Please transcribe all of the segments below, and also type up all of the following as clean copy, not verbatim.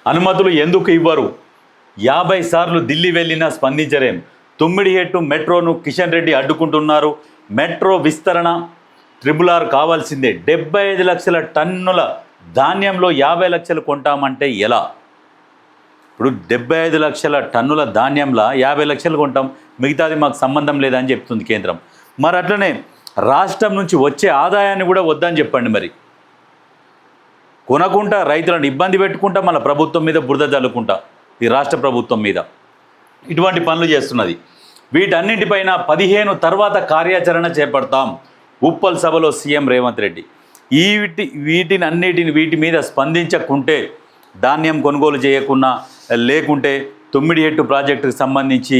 అనుమతులు ఎందుకు ఇవ్వరు? 50 సార్లు ఢిల్లీ వెళ్ళినా స్పందించరేం? తుమ్మిడిహెట్టు మెట్రోను కిషన్ రెడ్డి అడ్డుకుంటున్నారు. మెట్రో విస్తరణ RRR కావాల్సిందే. 75 లక్షల టన్నుల ధాన్యంలో 50 లక్షలు కొంటామంటే ఎలా? ఇప్పుడు 75 లక్షల టన్నుల ధాన్యంలో 50 లక్షలు కొంటాం, మిగతాది మాకు సంబంధం లేదని చెప్తుంది కేంద్రం. మరి అట్లనే రాష్ట్రం నుంచి వచ్చే ఆదాయాన్ని కూడా వద్దని చెప్పండి. మరి కొనకుండా రైతులను ఇబ్బంది పెట్టుకుంటా మళ్ళీ ప్రభుత్వం మీద బురద జల్లుకుంటా ఈ రాష్ట్ర ప్రభుత్వం మీద ఇటువంటి పనులు చేస్తున్నది. వీటన్నింటిపైన 15 తర్వాత కార్యాచరణ చేపడతాం. ఉప్పల్ సభలో సీఎం రేవంత్ రెడ్డి వీటి మీద స్పందించకుంటే, ధాన్యం కొనుగోలు చేయకుండా లేకుంటే, తుమ్మిడిహెట్టు ప్రాజెక్టుకు సంబంధించి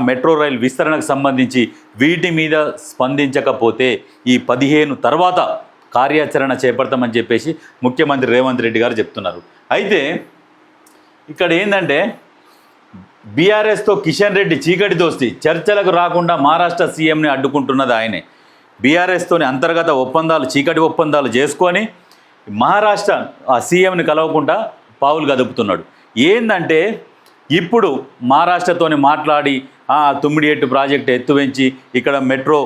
మెట్రో రైల్ విస్తరణకు సంబంధించి వీటి మీద స్పందించకపోతే ఈ 15 తర్వాత కార్యాచరణ చేపడతామని చెప్పేసి ముఖ్యమంత్రి రేవంత్ రెడ్డి గారు చెప్తున్నారు. అయితే ఇక్కడ ఏంటంటే బీఆర్ఎస్తో కిషన్ రెడ్డి చీకటి దోస్తి, చర్చలకు రాకుండా మహారాష్ట్ర సీఎంని అడ్డుకుంటున్నది ఆయనే. బీఆర్ఎస్తోని అంతర్గత ఒప్పందాలు, చీకటి ఒప్పందాలు చేసుకొని మహారాష్ట్ర ఆ సీఎంని కలవకుండా పావులు గదుపుతున్నాడు. ఏంటంటే ఇప్పుడు మహారాష్ట్రతోని మాట్లాడి తుమ్మిడిహెట్టు ప్రాజెక్టు ఎత్తువెంచి ఇక్కడ మెట్రో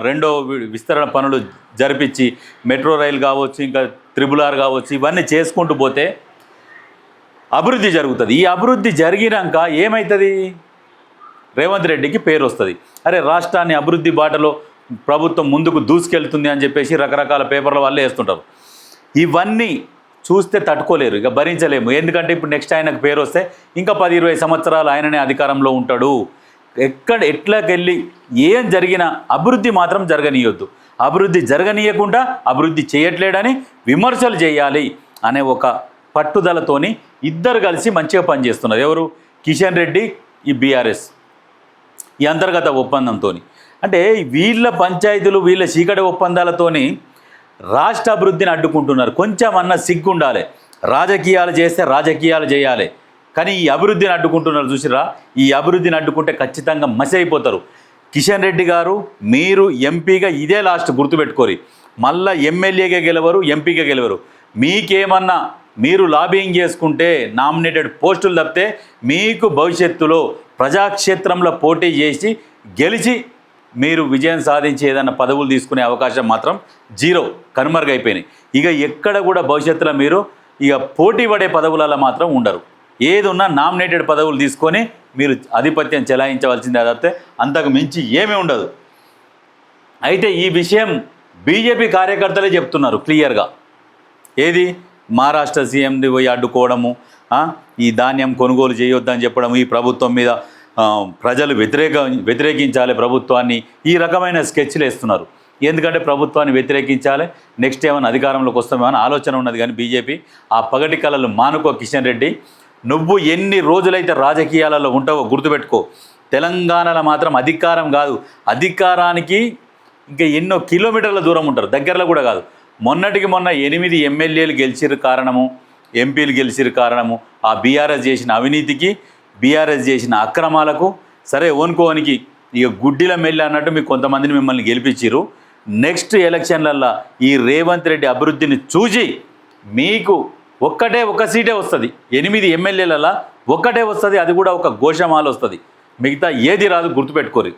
రెండో విస్తరణ పనులు జరిపించి మెట్రో రైలు కావచ్చు, ఇంకా RRR కావచ్చు, ఇవన్నీ చేసుకుంటూ పోతే అభివృద్ధి జరుగుతుంది. ఈ అభివృద్ధి జరిగినాక ఏమవుతుంది? రేవంత్ రెడ్డికి పేరు వస్తుంది. అరే రాష్ట్రాన్ని అభివృద్ధి బాటలో ప్రభుత్వం ముందుకు దూసుకెళ్తుంది అని చెప్పేసి రకరకాల పేపర్ల వల్లే వేస్తుంటారు. ఇవన్నీ చూస్తే తట్టుకోలేరు, ఇక భరించలేము. ఎందుకంటే ఇప్పుడు నెక్స్ట్ ఆయనకు పేరు వస్తే ఇంకా 10-20 సంవత్సరాలు ఆయననే అధికారంలో ఉంటాడు. ఎట్లాకెళ్ళి ఏం జరిగినా అభివృద్ధి మాత్రం జరగనీయొద్దు. అభివృద్ధి జరగనీయకుండా అభివృద్ధి చేయట్లేడని విమర్శలు చేయాలి అనే ఒక పట్టుదలతోని ఇద్దరు కలిసి మంచిగా పనిచేస్తున్నారు. ఎవరు? కిషన్ రెడ్డి, ఈ బీఆర్ఎస్, ఈ అంతర్గత ఒప్పందంతో. అంటే వీళ్ళ పంచాయతీలు, వీళ్ళ చీకటి ఒప్పందాలతోని రాష్ట్ర అభివృద్ధిని అడ్డుకుంటున్నారు. కొంచెం అన్న సిగ్గు ఉండాలి. రాజకీయాలు చేస్తే రాజకీయాలు చేయాలి, కానీ ఈ అభివృద్ధిని అడ్డుకుంటున్నారు. చూసిరా, ఈ అభివృద్ధిని అడ్డుకుంటే ఖచ్చితంగా మసి అయిపోతారు. కిషన్ రెడ్డి గారు, మీరు ఎంపీగా ఇదే లాస్ట్, గుర్తుపెట్టుకోరి. మళ్ళా ఎమ్మెల్యేగా గెలవరు, ఎంపీగా గెలవరు. మీకేమన్నా మీరు లాబింగ్ చేసుకుంటే నామినేటెడ్ పోస్టులు తప్పితే మీకు భవిష్యత్తులో ప్రజాక్షేత్రంలో పోటీ చేసి గెలిచి మీరు విజయం సాధించి ఏదైనా పదవులు తీసుకునే అవకాశం మాత్రం జీరో, కనుమరుగైపోయినాయి. ఇక ఎక్కడ కూడా భవిష్యత్తులో మీరు ఇక పోటీ పడే పదవులలో మాత్రం ఉండరు. ఏది ఉన్నా నామినేటెడ్ పదవులు తీసుకొని మీరు ఆధిపత్యం చెలాయించవలసిందే తప్పితే అంతకు మించి ఏమీ ఉండదు. అయితే ఈ విషయం బీజేపీ కార్యకర్తలే చెప్తున్నారు క్లియర్గా. ఏది? మహారాష్ట్ర సీఎంని పోయి అడ్డుకోవడము, ఈ ధాన్యం కొనుగోలు చేయొద్దని చెప్పడం, ఈ ప్రభుత్వం మీద ప్రజలు వ్యతిరేకించాలి ప్రభుత్వాన్ని, ఈ రకమైన స్కెచ్లు వేస్తున్నారు. ఎందుకంటే ప్రభుత్వాన్ని వ్యతిరేకించాలి, నెక్స్ట్ ఏమైనా అధికారంలోకి వస్తామేమని ఆలోచన ఉన్నది. కానీ బీజేపీ ఆ పగటి కళలు మానుకో. కిషన్ రెడ్డి, నువ్వు ఎన్ని రోజులైతే రాజకీయాలలో ఉంటావో గుర్తుపెట్టుకో. తెలంగాణలో మాత్రం అధికారం కాదు, అధికారానికి ఇంకా ఎన్నో కిలోమీటర్ల దూరం ఉంటారు, దగ్గరలో కూడా కాదు. మొన్నటికి మొన్న 8 ఎమ్మెల్యేలు గెలిచిరు కారణము, ఎంపీలు గెలిచిరు కారణము ఆ బీఆర్ఎస్ చేసిన అవినీతికి, బీఆర్ఎస్ చేసిన అక్రమాలకు. సరే ఓనుకోనికి ఇక గుడ్డిల మెల్లి అన్నట్టు మీకు కొంతమందిని మిమ్మల్ని గెలిపించారు. నెక్స్ట్ ఎలక్షన్లల్లో ఈ రేవంత్ రెడ్డి అభివృద్ధిని చూసి మీకు ఒక సీటే వస్తుంది. 8 ఎమ్మెల్యేలలో ఒక్కటే వస్తుంది, అది కూడా ఒక గోషమాల వస్తుంది, మిగతా ఏది రాదు, గుర్తుపెట్టుకోరు.